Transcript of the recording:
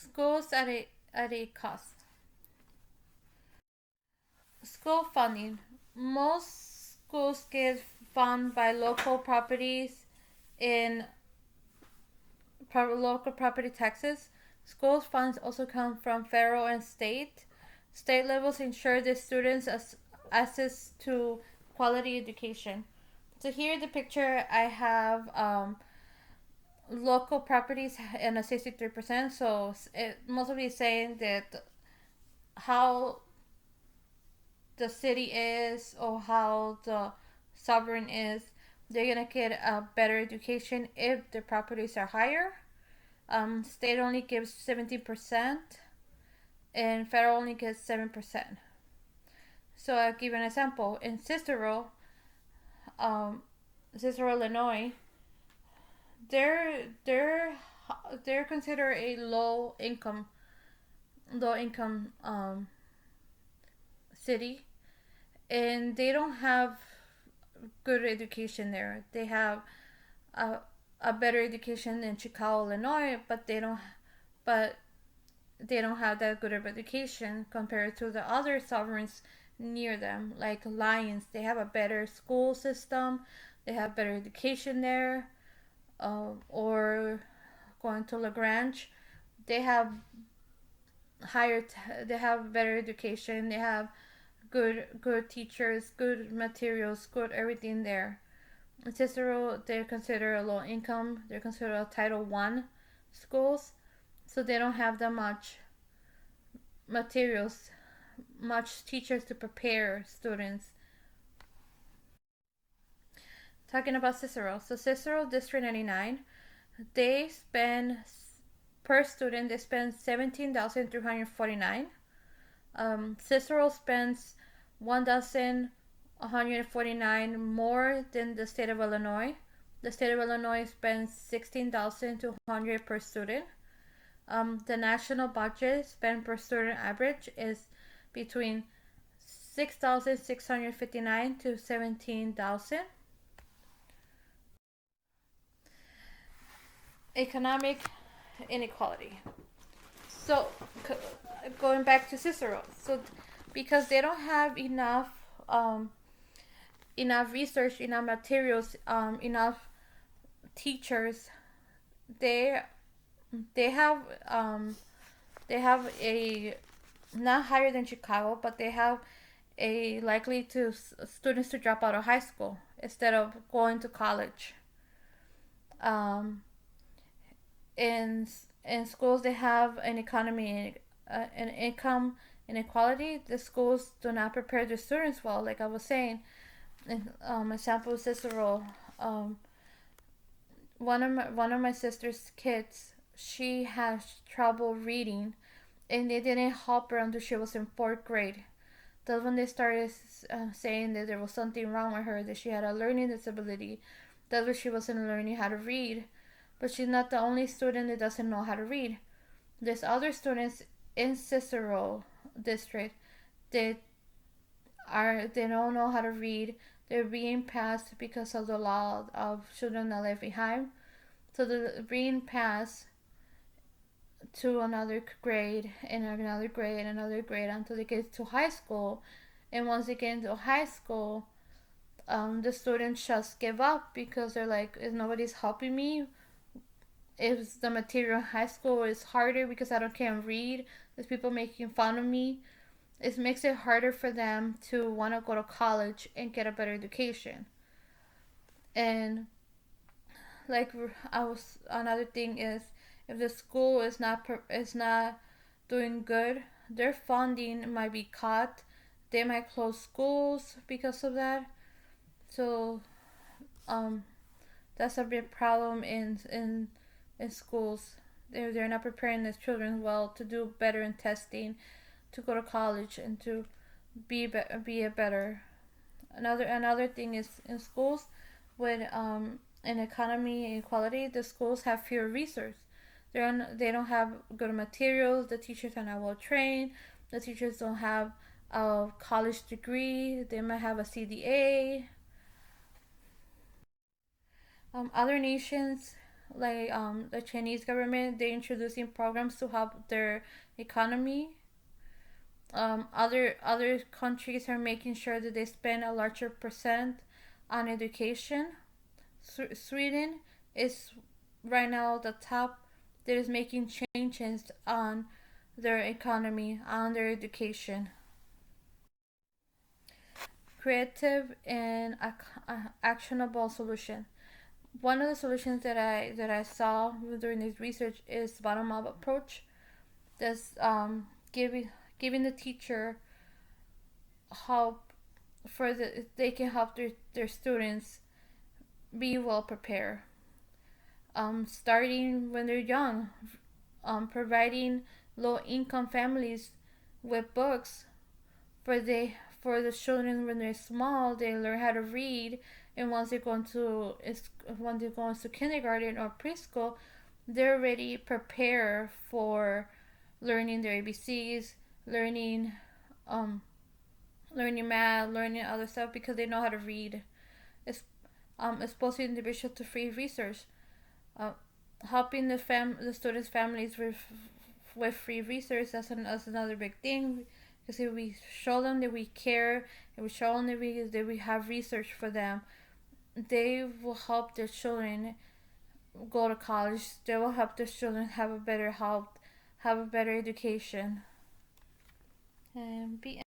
Schools at a cost. School funding. Most schools get funded by local properties in local property taxes. Schools funds also come from federal and state. State levels ensure the students access to quality education. So here the picture I have local properties in a 63%. So it mostly saying that how the city is or how the sovereign is, they're gonna get a better education if the properties are higher. State only gives 17%, and federal only gives 7%. So I'll give you an example. In um, Cicero, Illinois, they're they're they're considered a low income city, and they don't have good education there. They have a, a better education in Chicago, Illinois, but they don't have that good of education compared to the other sovereigns near them, like Lions. They have a better school system. They have better education there. Or going to Lagrange, they have they have better education. They have good teachers, good materials, good everything there. In Cicero, they're considered a low income. They're considered a Title One schools, so they don't have that much materials, much teachers to prepare students. Talking about Cicero, so Cicero District 99, they spend per student they spend 17,349. Cicero spends 1,149 more than the state of Illinois. The state of Illinois spends 16,200 per student. The national budget spent per student average is between 6,659 to 17,000. Economic inequality. So, going back to Cicero, so because they don't have enough research, enough materials, enough teachers, they they have they have a not higher than Chicago, but they have a likely to students to drop out of high school instead of going to college. Um, in in schools, they have an income inequality. The schools do not prepare their students well, like I was saying. Example Cicero. Um, one of my sister's kids, she has trouble reading, and they didn't help her until she was in fourth grade. That's when they started saying that there was something wrong with her, that she had a learning disability. That's when she wasn't learning how to read. But she's not the only student that doesn't know how to read. There's other students in Cicero district that they don't know how to read. They're being passed because of the law of children not left behind. So they're being passed to another grade and another grade and another grade until they get to high school. And once they get into high school, the students just give up because they're like, if nobody's helping me, if the material in high school is harder because I don't can't read, there's people making fun of me, it makes it harder for them to want to go to college and get a better education. And like I was another thing is, if the school is not doing good, their funding might be cut. They might close schools because of that. So um, that's a big problem in schools. They're not preparing the children well to do better in testing, to go to college, and to be a better. Another thing is in schools with in economy inequality, the schools have fewer resources. They don't have good materials. The teachers are not well trained. The teachers don't have a college degree. They might have a CDA. Other nations like the Chinese government, they introducing programs to help their economy. Other countries are making sure that they spend a larger percent on education. Sweden is right now the top that is making changes on their economy, on their education. Creative and actionable solution. One of the solutions that I saw during this research is bottom up approach. That's giving the teacher help for they can help their students be well prepared. Starting when they're young, providing low income families with books for the children when they're small. They learn how to read, and once they go into kindergarten or preschool, they're already prepared for learning their ABCs, learning um, learning math, learning other stuff because they know how to read. It's exposing individuals to free research, uh, helping the students' families with free research. That's another big thing. Because if we show them that we care, and we show them that we have research for them, they will help their children go to college. They will help their children have a better health, have a better education, and be